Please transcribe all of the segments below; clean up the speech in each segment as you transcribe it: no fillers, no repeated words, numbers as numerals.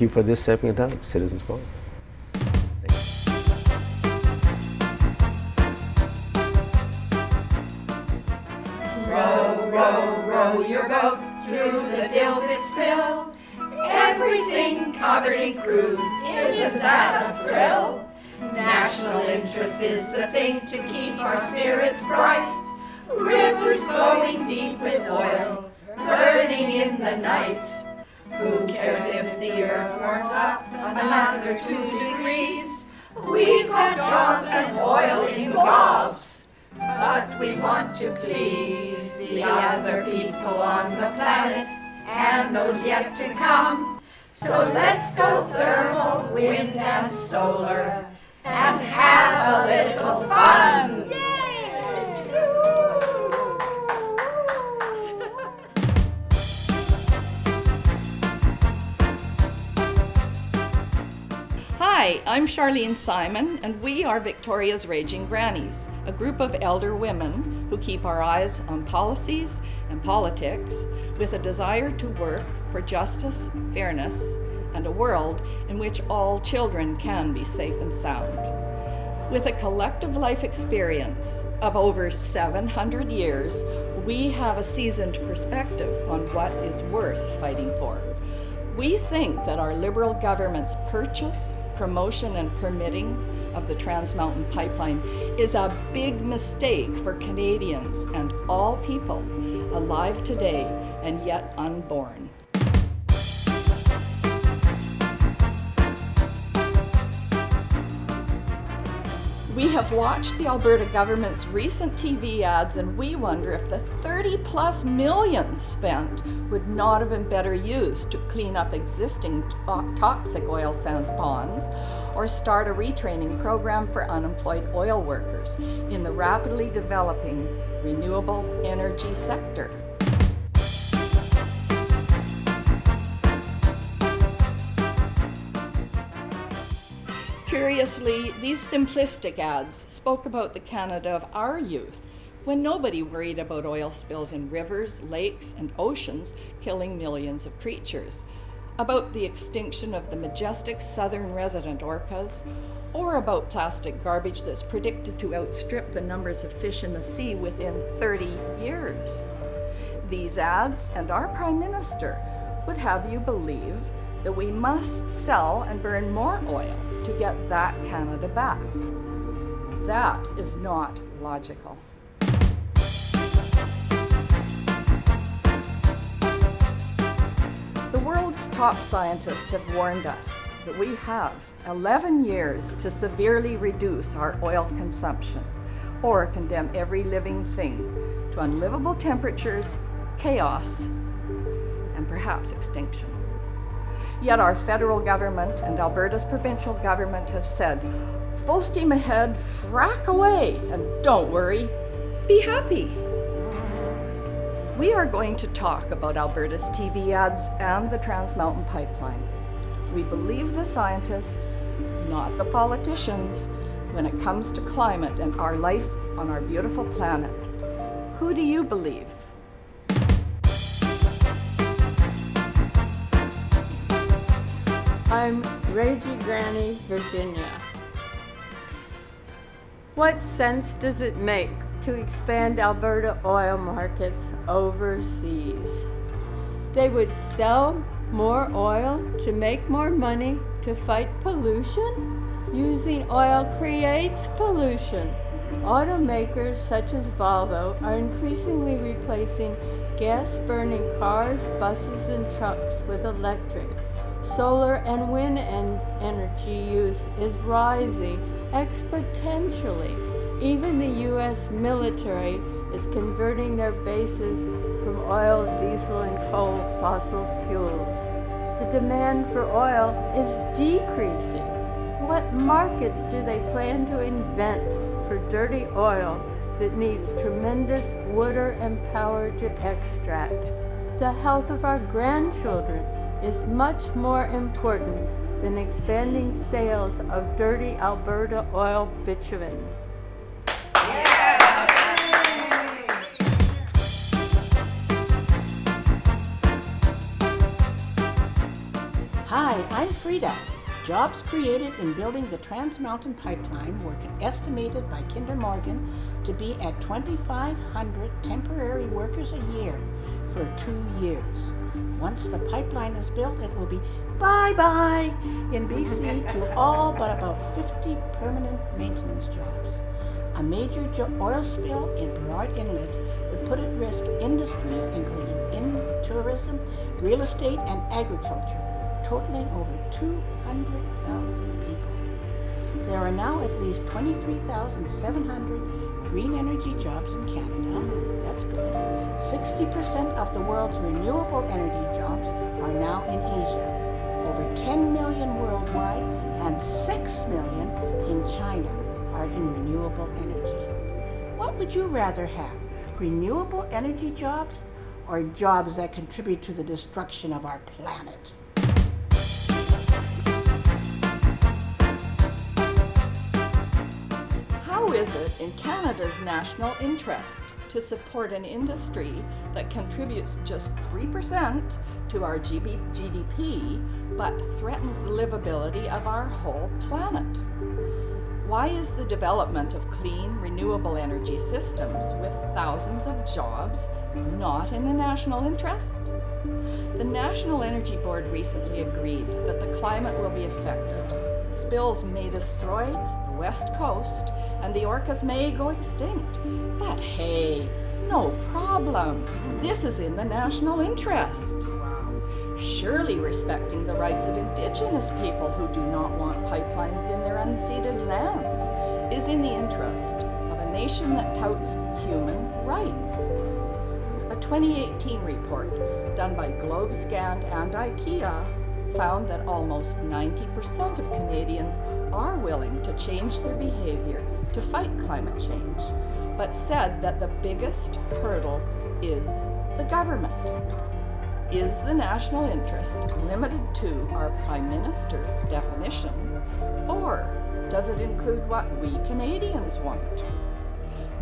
you for this segment of Citizens Forum. Row, row, row your boat through the Dilby-Spill. Everything covered in crude, isn't that a thrill? National interest is the thing to keep our spirits bright. Rivers flowing deep with oil, burning in the night. Who cares if the earth warms up another 2 degrees? We've got jobs and oil in gobs, but we want to please the other people on the planet and those yet to come. So let's go thermal, wind and solar and have a little fun. Hi, I'm Charlene Simon, and we are Victoria's Raging Grannies, a group of elder women who keep our eyes on policies and politics with a desire to work for justice, fairness, and a world in which all children can be safe and sound. With a collective life experience of over 700 years, we have a seasoned perspective on what is worth fighting for. We think that our Liberal government's purchase, promotion, and permitting of the Trans Mountain Pipeline is a big mistake for Canadians and all people alive today and yet unborn. We have watched the Alberta government's recent TV ads, and we wonder if the 30+ million spent would not have been better used to clean up existing toxic oil sands ponds or start a retraining program for unemployed oil workers in the rapidly developing renewable energy sector. Curiously, these simplistic ads spoke about the Canada of our youth, when nobody worried about oil spills in rivers, lakes, and oceans killing millions of creatures, about the extinction of the majestic southern resident orcas, or about plastic garbage that's predicted to outstrip the numbers of fish in the sea within 30 years. These ads and our Prime Minister would have you believe that we must sell and burn more oil to get that Canada back. That is not logical. The world's top scientists have warned us that we have 11 years to severely reduce our oil consumption or condemn every living thing to unlivable temperatures, chaos, and perhaps extinction. Yet our federal government and Alberta's provincial government have said, full steam ahead, frack away, and don't worry, be happy. We are going to talk about Alberta's TV ads and the Trans Mountain Pipeline. We believe the scientists, not the politicians, when it comes to climate and our life on our beautiful planet. Who do you believe? I'm Raging Granny, Virginia. What sense does it make to expand Alberta oil markets overseas? They would sell more oil to make more money to fight pollution? Using oil creates pollution. Automakers such as Volvo are increasingly replacing gas-burning cars, buses, and trucks with electric. Solar and wind energy use is rising exponentially. Even the U.S. military is converting their bases from oil, diesel, and coal fossil fuels. The demand for oil is decreasing. What markets do they plan to invent for dirty oil that needs tremendous water and power to extract? The health of our grandchildren is much more important than expanding sales of dirty Alberta oil bitumen. Hi, Hi, I'm Frida. Jobs created in building the Trans Mountain Pipeline were estimated by Kinder Morgan to be at 2,500 temporary workers a year for 2 years. Once the pipeline is built, it will be bye-bye in BC to all but about 50 permanent maintenance jobs. A major oil spill in Burrard Inlet would put at risk industries including tourism, real estate, and agriculture, totaling over 200,000 people. There are now at least 23,700 green energy jobs in Canada. That's good. 60% of the world's renewable energy jobs are now in Asia, over 10 million worldwide, and 6 million in China are in renewable energy. What would you rather have, renewable energy jobs or jobs that contribute to the destruction of our planet? How is it in Canada's national interest to support an industry that contributes just 3% to our GDP, but threatens the livability of our whole planet? Why is the development of clean, renewable energy systems with thousands of jobs not in the national interest? The National Energy Board recently agreed that the climate will be affected. Spills may destroy the West Coast and the orcas may go extinct. But hey, no problem. This is in the national interest. Surely respecting the rights of Indigenous people who do not want pipelines in their unceded lands is in the interest of a nation that touts human rights. A 2018 report done by Globescan and IKEA found that almost 90% of Canadians are willing to change their behavior to fight climate change, but said that the biggest hurdle is the government. Is the national interest limited to our Prime Minister's definition, or does it include what we Canadians want?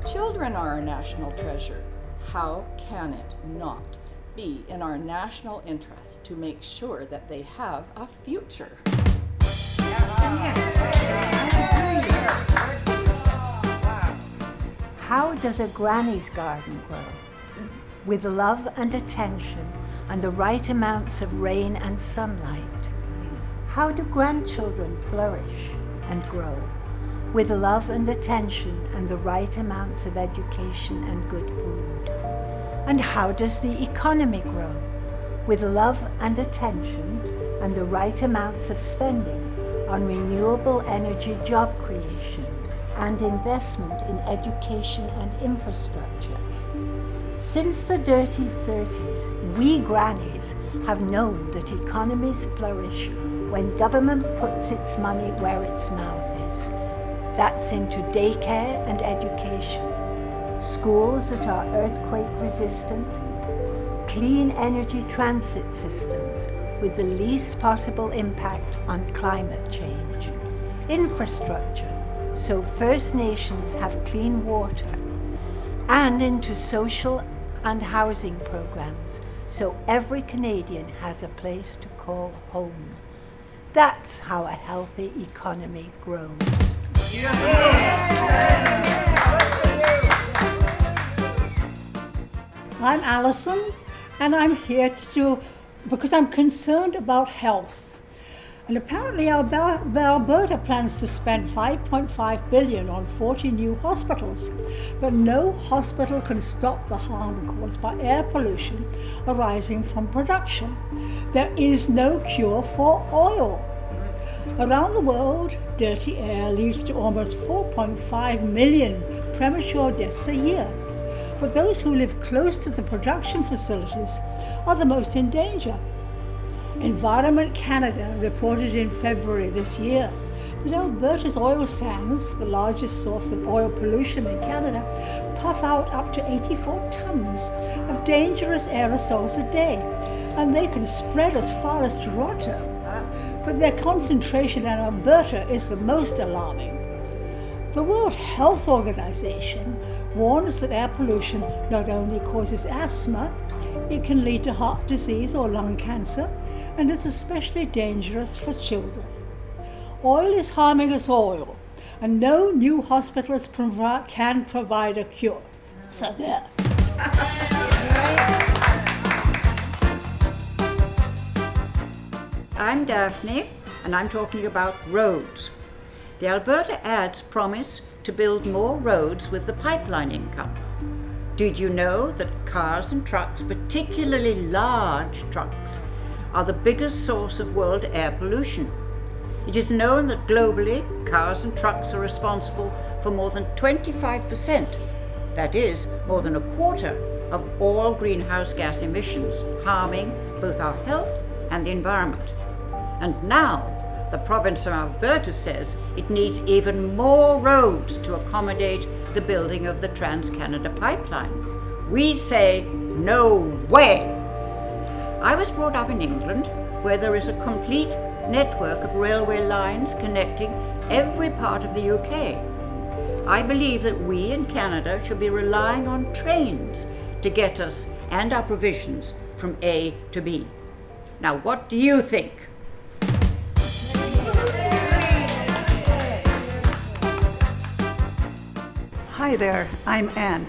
Children are our national treasure. How can it not be in our national interest to make sure that they have a future? How does a granny's garden grow? With love and attention and the right amounts of rain and sunlight. How do grandchildren flourish and grow? With love and attention and the right amounts of education and good food. And how does the economy grow? With love and attention and the right amounts of spending on renewable energy job creation and investment in education and infrastructure. Since the dirty 30s, we grannies have known that economies flourish when government puts its money where its mouth is. That's into daycare and education, schools that are earthquake resistant, clean energy transit systems with the least possible impact on climate change, infrastructure so First Nations have clean water, and into social and housing programs so every Canadian has a place to call home. That's how a healthy economy grows. I'm Alison, and I'm here because I'm concerned about health. And apparently Alberta plans to spend $5.5 billion on 40 new hospitals, but no hospital can stop the harm caused by air pollution arising from production. There is no cure for oil. Around the world, dirty air leads to almost 4.5 million premature deaths a year. But those who live close to the production facilities are the most in danger. Environment Canada reported in February this year that Alberta's oil sands, the largest source of oil pollution in Canada, puff out up to 84 tons of dangerous aerosols a day, and they can spread as far as Toronto. But their concentration in Alberta is the most alarming. The World Health Organization warns that air pollution not only causes asthma, it can lead to heart disease or lung cancer, and it's especially dangerous for children. Oil is harming us all, and no new hospitals can provide a cure. So there. I'm Daphne, and I'm talking about roads. The Alberta ads promise to build more roads with the pipeline income. Did you know that cars and trucks, particularly large trucks, are the biggest source of world air pollution? It is known that globally, cars and trucks are responsible for more than 25%, that is, more than a quarter of all greenhouse gas emissions, harming both our health and the environment. And now, the province of Alberta says it needs even more roads to accommodate the building of the Trans-Canada Pipeline. We say, no way! I was brought up in England, where there is a complete network of railway lines connecting every part of the UK. I believe that we in Canada should be relying on trains to get us and our provisions from A to B. Now, what do you think? Hi there, I'm Anne.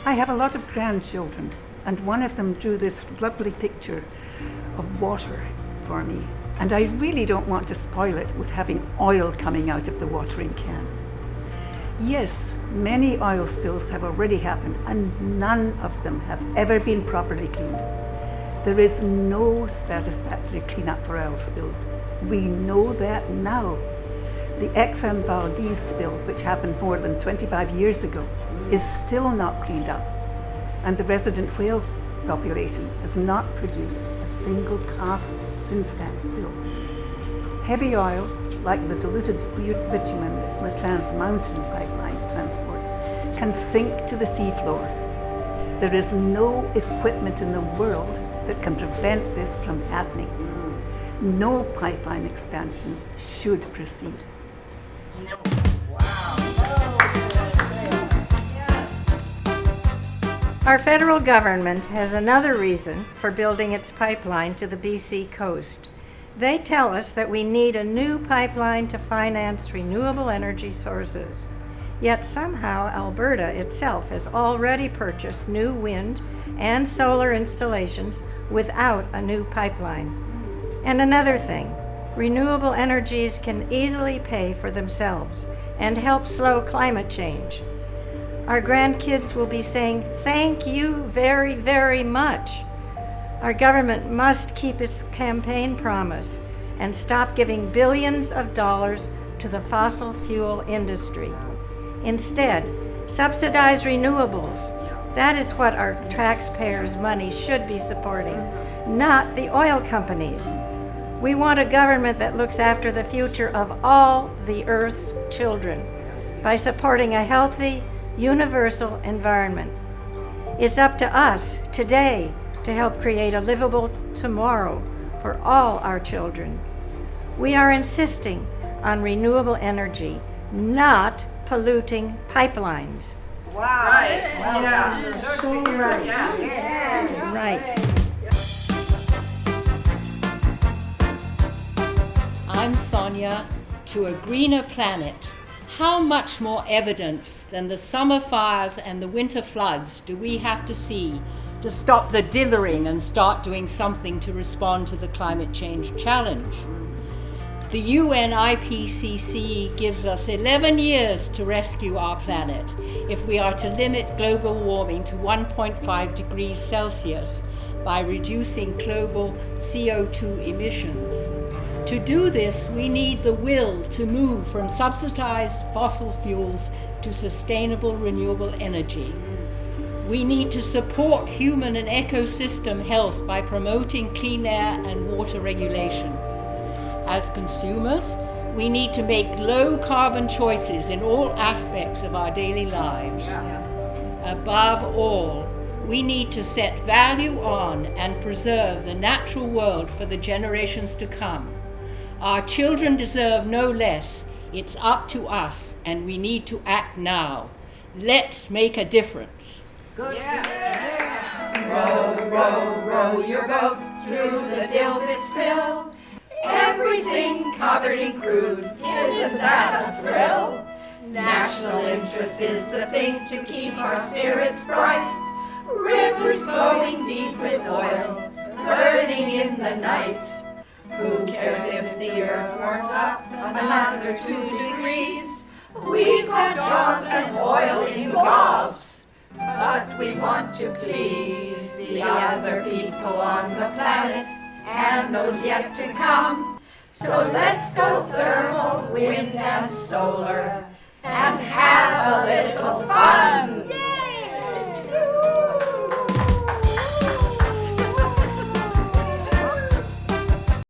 I have a lot of grandchildren, and one of them drew this lovely picture of water for me. And I really don't want to spoil it with having oil coming out of the watering can. Yes, many oil spills have already happened, and none of them have ever been properly cleaned. There is no satisfactory cleanup for oil spills. We know that now. The Exxon Valdez spill, which happened more than 25 years ago, is still not cleaned up. And the resident whale population has not produced a single calf since that spill. Heavy oil, like the diluted bitumen that the Trans Mountain Pipeline transports, can sink to the seafloor. There is no equipment in the world that can prevent this from happening. No pipeline expansions should proceed. Our federal government has another reason for building its pipeline to the BC coast. They tell us that we need a new pipeline to finance renewable energy sources. Yet somehow Alberta itself has already purchased new wind and solar installations without a new pipeline. And another thing, renewable energies can easily pay for themselves and help slow climate change. Our grandkids will be saying, "Thank you very, very much." Our government must keep its campaign promise and stop giving billions of dollars to the fossil fuel industry. Instead, subsidize renewables. That is what our taxpayers' money should be supporting, not the oil companies. We want a government that looks after the future of all the Earth's children by supporting a healthy, universal environment. It's up to us today to help create a livable tomorrow for all our children. We are insisting on renewable energy, not polluting pipelines. Wow. Right. Wow. Yeah. You're so right. Yeah. Right. I'm Sonia. To a greener planet. How much more evidence than the summer fires and the winter floods do we have to see to stop the dithering and start doing something to respond to the climate change challenge? The UN IPCC gives us 11 years to rescue our planet if we are to limit global warming to 1.5 degrees Celsius by reducing global CO2 emissions. To do this, we need the will to move from subsidized fossil fuels to sustainable renewable energy. We need to support human and ecosystem health by promoting clean air and water regulation. As consumers, we need to make low carbon choices in all aspects of our daily lives. Above all, we need to set value on and preserve the natural world for the generations to come. Our children deserve no less. It's up to us, and we need to act now. Let's make a difference. Good. Row, row, row your boat through the Dilbit spill. Everything covered in crude, isn't that a thrill? National interest is the thing to keep our spirits bright. Rivers flowing deep with oil, burning in the night. Who cares if the earth warms up another 2 degrees? We've got jobs and oil in gobs, but we want to please the other people on the planet and those yet to come. So let's go thermal, wind and solar and have a little fun.